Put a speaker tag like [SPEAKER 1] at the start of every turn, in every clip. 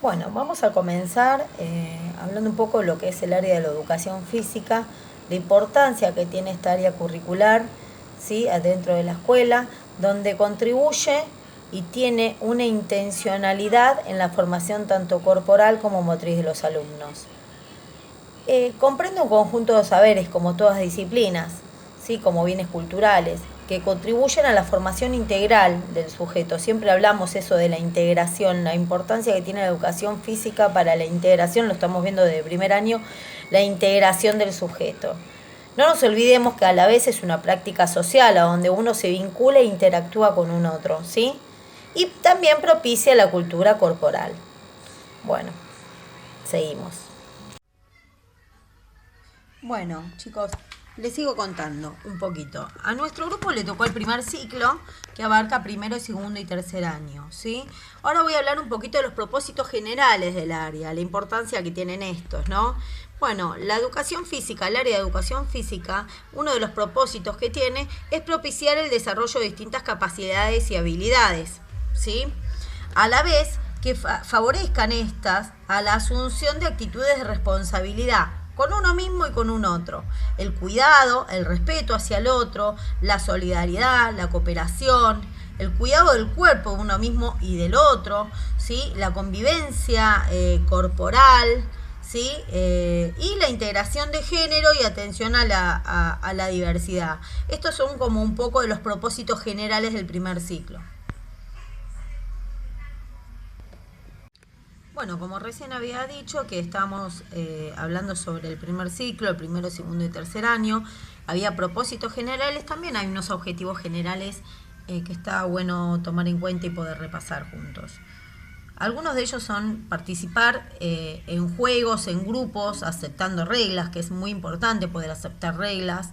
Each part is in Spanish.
[SPEAKER 1] Bueno, vamos a comenzar hablando un poco de lo que es el área de la educación física, la importancia que tiene esta área curricular, ¿sí?, adentro de la escuela, donde contribuye y tiene una intencionalidad en la formación tanto corporal como motriz de los alumnos. Comprende un conjunto de saberes, como todas disciplinas, ¿sí?, como bienes culturales, que contribuyen a la formación integral del sujeto. Siempre hablamos eso de la integración, la importancia que tiene la educación física para la integración, lo estamos viendo desde primer año, la integración del sujeto. No nos olvidemos que a la vez es una práctica social, a donde uno se vincula e interactúa con un otro, ¿sí? Y también propicia la cultura corporal. Bueno, seguimos. Bueno, chicos, les sigo contando un poquito. A nuestro grupo le tocó el primer ciclo, que abarca primero, segundo y tercer año, ¿sí? Ahora voy a hablar un poquito de los propósitos generales del área, la importancia que tienen estos, ¿no? Bueno, la educación física, el área de educación física, uno de los propósitos que tiene es propiciar el desarrollo de distintas capacidades y habilidades, ¿sí? A la vez que favorezcan estas a la asunción de actitudes de responsabilidad con uno mismo y con un otro. El cuidado, el respeto hacia el otro, la solidaridad, la cooperación, el cuidado del cuerpo de uno mismo y del otro, ¿sí?, la convivencia corporal, ¿sí?, y la integración de género y atención a la diversidad. Estos son como un poco de los propósitos generales del primer ciclo. Bueno, como recién había dicho que estamos hablando sobre el primer ciclo, el primero, segundo y tercer año, había propósitos generales, también hay unos objetivos generales que está bueno tomar en cuenta y poder repasar juntos. Algunos de ellos son participar en juegos, en grupos, aceptando reglas, que es muy importante poder aceptar reglas,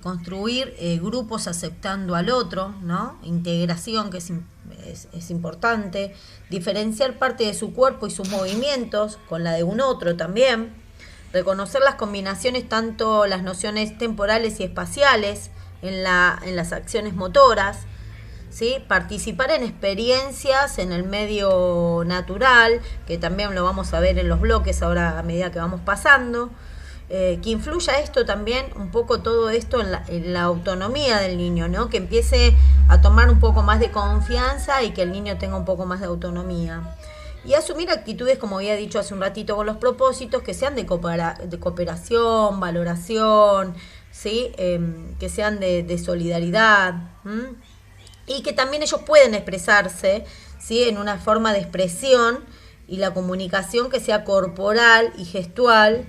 [SPEAKER 1] construir grupos aceptando al otro, ¿no? Integración, que es importante, diferenciar parte de su cuerpo y sus movimientos con la de un otro también, reconocer las combinaciones, tanto las nociones temporales y espaciales en las acciones motoras, ¿sí?, participar en experiencias en el medio natural, que también lo vamos a ver en los bloques ahora a medida que vamos pasando, que influya esto también, un poco todo esto en la autonomía del niño, ¿no?, que empiece a tomar un poco más de confianza y que el niño tenga un poco más de autonomía. Y asumir actitudes, como había dicho hace un ratito con los propósitos, que sean de cooperación, valoración, ¿sí?, que sean de solidaridad, y que también ellos pueden expresarse, ¿sí?, en una forma de expresión y la comunicación que sea corporal y gestual,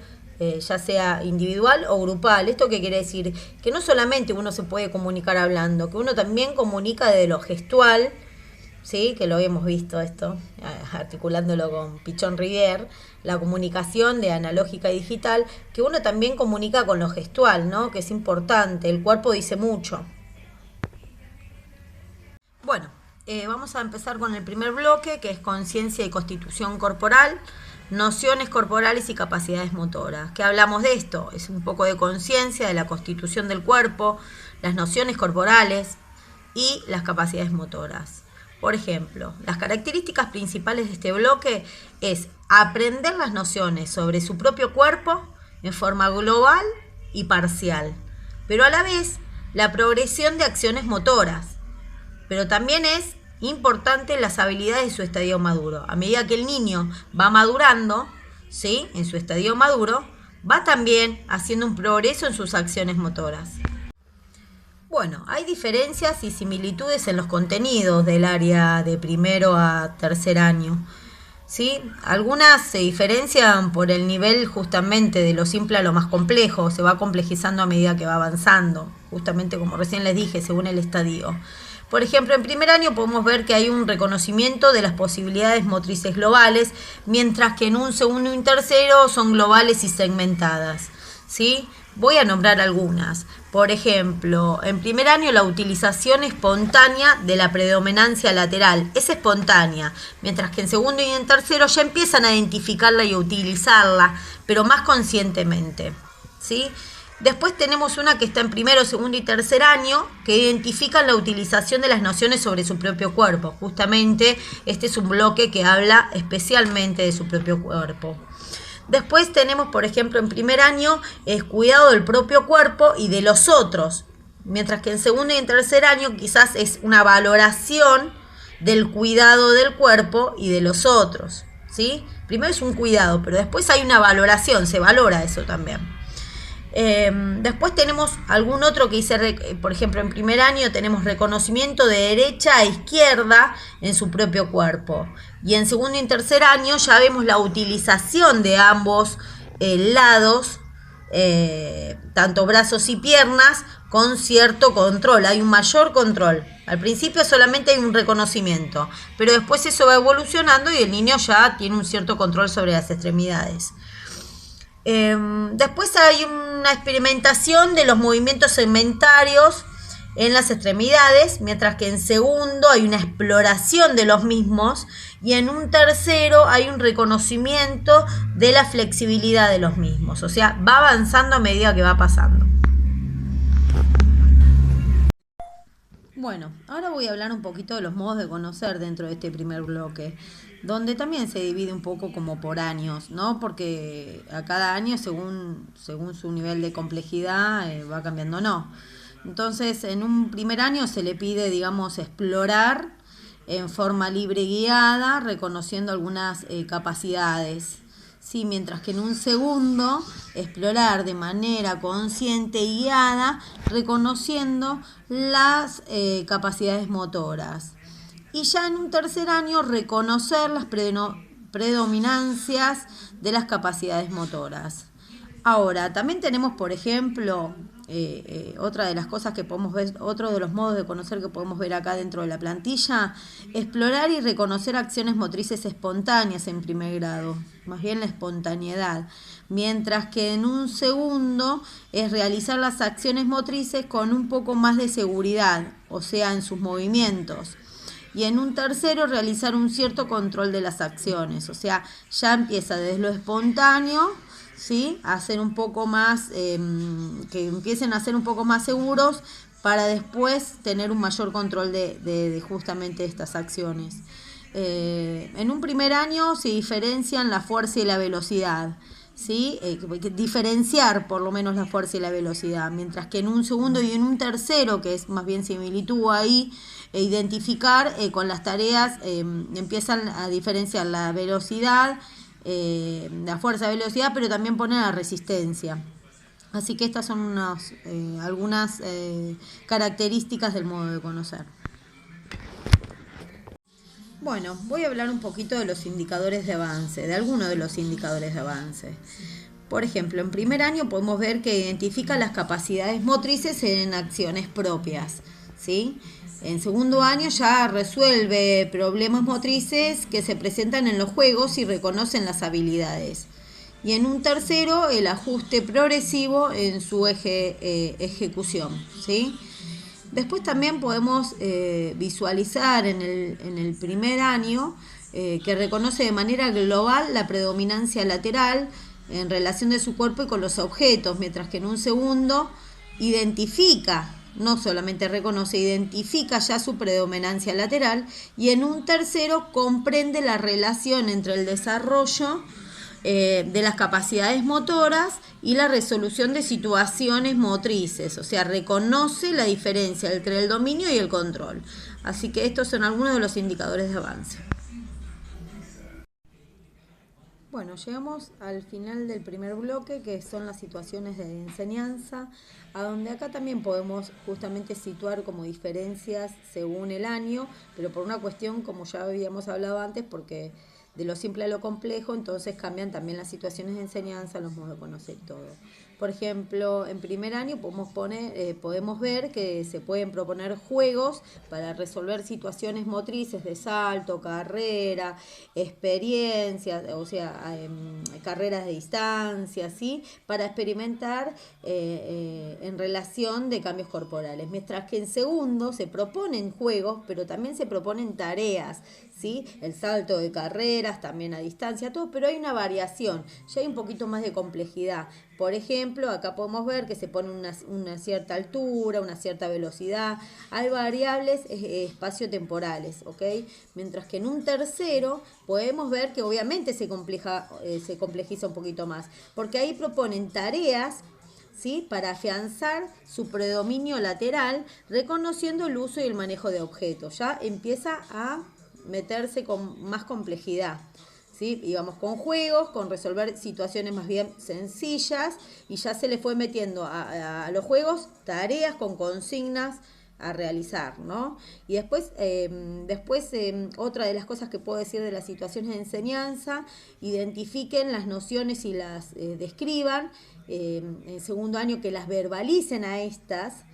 [SPEAKER 1] ya sea individual o grupal. ¿Esto qué quiere decir? Que no solamente uno se puede comunicar hablando, que uno también comunica desde lo gestual, ¿sí?, que lo hemos visto esto, articulándolo con Pichon Rivière, la comunicación de analógica y digital, que uno también comunica con lo gestual, ¿no?, que es importante, el cuerpo dice mucho. Bueno, vamos a empezar con el primer bloque, que es conciencia y constitución corporal, nociones corporales y capacidades motoras. ¿Qué hablamos de esto? Es un poco de conciencia de la constitución del cuerpo, las nociones corporales y las capacidades motoras. Por ejemplo, las características principales de este bloque es aprender las nociones sobre su propio cuerpo en forma global y parcial, pero a la vez la progresión de acciones motoras. Pero también es importante las habilidades de su estadio maduro. A medida que el niño va madurando, ¿sí?, en su estadio maduro, va también haciendo un progreso en sus acciones motoras. Bueno, hay diferencias y similitudes en los contenidos del área de primero a tercer año, ¿sí? Algunas se diferencian por el nivel justamente de lo simple a lo más complejo, se va complejizando a medida que va avanzando, justamente como recién les dije, según el estadio. Por ejemplo, en primer año podemos ver que hay un reconocimiento de las posibilidades motrices globales, mientras que en un segundo y un tercero son globales y segmentadas, ¿sí? Voy a nombrar algunas. Por ejemplo, en primer año la utilización espontánea de la predominancia lateral es espontánea, mientras que en segundo y en tercero ya empiezan a identificarla y a utilizarla, pero más conscientemente, ¿sí? Después tenemos una que está en primero, segundo y tercer año, que identifican la utilización de las nociones sobre su propio cuerpo. Justamente este es un bloque que habla especialmente de su propio cuerpo. Después tenemos, por ejemplo, en primer año, cuidado del propio cuerpo y de los otros. Mientras que en segundo y en tercer año quizás es una valoración del cuidado del cuerpo y de los otros, ¿sí? Primero es un cuidado, pero después hay una valoración, se valora eso también. Después tenemos algún otro que dice, por ejemplo, en primer año tenemos reconocimiento de derecha a izquierda en su propio cuerpo. Y en segundo y en tercer año ya vemos la utilización de ambos lados, tanto brazos y piernas, con cierto control. Hay un mayor control. Al principio solamente hay un reconocimiento, pero después eso va evolucionando y el niño ya tiene un cierto control sobre las extremidades. Después hay una experimentación de los movimientos segmentarios en las extremidades, mientras que en segundo hay una exploración de los mismos y en un tercero hay un reconocimiento de la flexibilidad de los mismos. O sea, va avanzando a medida que va pasando. Bueno, ahora voy a hablar un poquito de los modos de conocer dentro de este primer bloque, donde también se divide un poco como por años, ¿no? Porque a cada año, según su nivel de complejidad, va cambiando o no. Entonces, en un primer año se le pide, digamos, explorar en forma libre y guiada, reconociendo algunas capacidades. Sí, mientras que en un segundo, explorar de manera consciente y guiada, reconociendo las capacidades motoras. Y ya en un tercer año, reconocer las predominancias de las capacidades motoras. Ahora, también tenemos, por ejemplo, otra de las cosas que podemos ver, otro de los modos de conocer que podemos ver acá dentro de la plantilla, explorar y reconocer acciones motrices espontáneas en primer grado, más bien la espontaneidad, mientras que en un segundo es realizar las acciones motrices con un poco más de seguridad, o sea, en sus movimientos. Y en un tercero realizar un cierto control de las acciones, o sea, ya empieza desde lo espontáneo, ¿sí? A ser un poco más, que empiecen a ser un poco más seguros para después tener un mayor control de justamente estas acciones. En un primer año se diferencian la fuerza y la velocidad, ¿sí? Hay que diferenciar por lo menos la fuerza y la velocidad, mientras que en un segundo y en un tercero, que es más bien similitud ahí, identificar con las tareas, empiezan a diferenciar la velocidad, la fuerza de velocidad, pero también ponen la resistencia. Así que estas son algunas características del modo de conocer. Bueno, voy a hablar un poquito de los indicadores de avance, de algunos de los indicadores de avance. Por ejemplo, en primer año podemos ver que identifica las capacidades motrices en acciones propias, ¿sí? En segundo año ya resuelve problemas motrices que se presentan en los juegos y reconocen las habilidades. Y en un tercero, el ajuste progresivo en su ejecución, ¿sí? Después también podemos visualizar en el primer año que reconoce de manera global la predominancia lateral en relación de su cuerpo y con los objetos, mientras que en un segundo identifica, no solamente reconoce, identifica ya su predominancia lateral, y en un tercero comprende la relación entre el desarrollo de las capacidades motoras y la resolución de situaciones motrices, o sea, reconoce la diferencia entre el dominio y el control. Así que estos son algunos de los indicadores de avance. Bueno, llegamos al final del primer bloque, que son las situaciones de enseñanza, a donde acá también podemos justamente situar como diferencias según el año, pero por una cuestión, como ya habíamos hablado antes, porque de lo simple a lo complejo, entonces cambian también las situaciones de enseñanza, los modos de conocer y todo. Por ejemplo, en primer año podemos ver que se pueden proponer juegos para resolver situaciones motrices de salto, carrera, experiencias, o sea, carreras de distancia, ¿sí? Para experimentar en relación de cambios corporales. Mientras que en segundo se proponen juegos, pero también se proponen tareas, ¿sí? El salto de carreras, también a distancia, todo, pero hay una variación, ya hay un poquito más de complejidad. Por ejemplo, acá podemos ver que se pone una cierta altura, una cierta velocidad. Hay variables espaciotemporales, ¿ok? Mientras que en un tercero podemos ver que obviamente se complejiza un poquito más, porque ahí proponen tareas, ¿sí?, para afianzar su predominio lateral, reconociendo el uso y el manejo de objetos. Ya empieza a meterse con más complejidad. ¿Sí? Y vamos con juegos, con resolver situaciones más bien sencillas, y ya se le fue metiendo a los juegos tareas con consignas a realizar, ¿no? Y después, otra de las cosas que puedo decir de las situaciones de enseñanza: identifiquen las nociones y las describan. En segundo año, que las verbalicen a estas,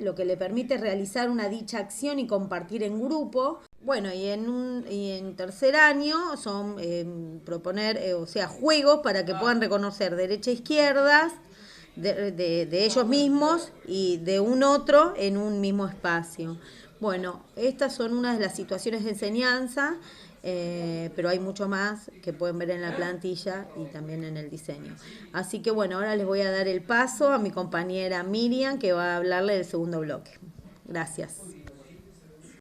[SPEAKER 1] lo que le permite realizar una dicha acción y compartir en grupo. Bueno, y en tercer año son proponer, juegos para que puedan reconocer derecha e izquierda de ellos mismos y de un otro en un mismo espacio. Bueno, estas son unas de las situaciones de enseñanza, pero hay mucho más que pueden ver en la plantilla y también en el diseño. Así que bueno, ahora les voy a dar el paso a mi compañera Miriam, que va a hablarle del segundo bloque. Gracias.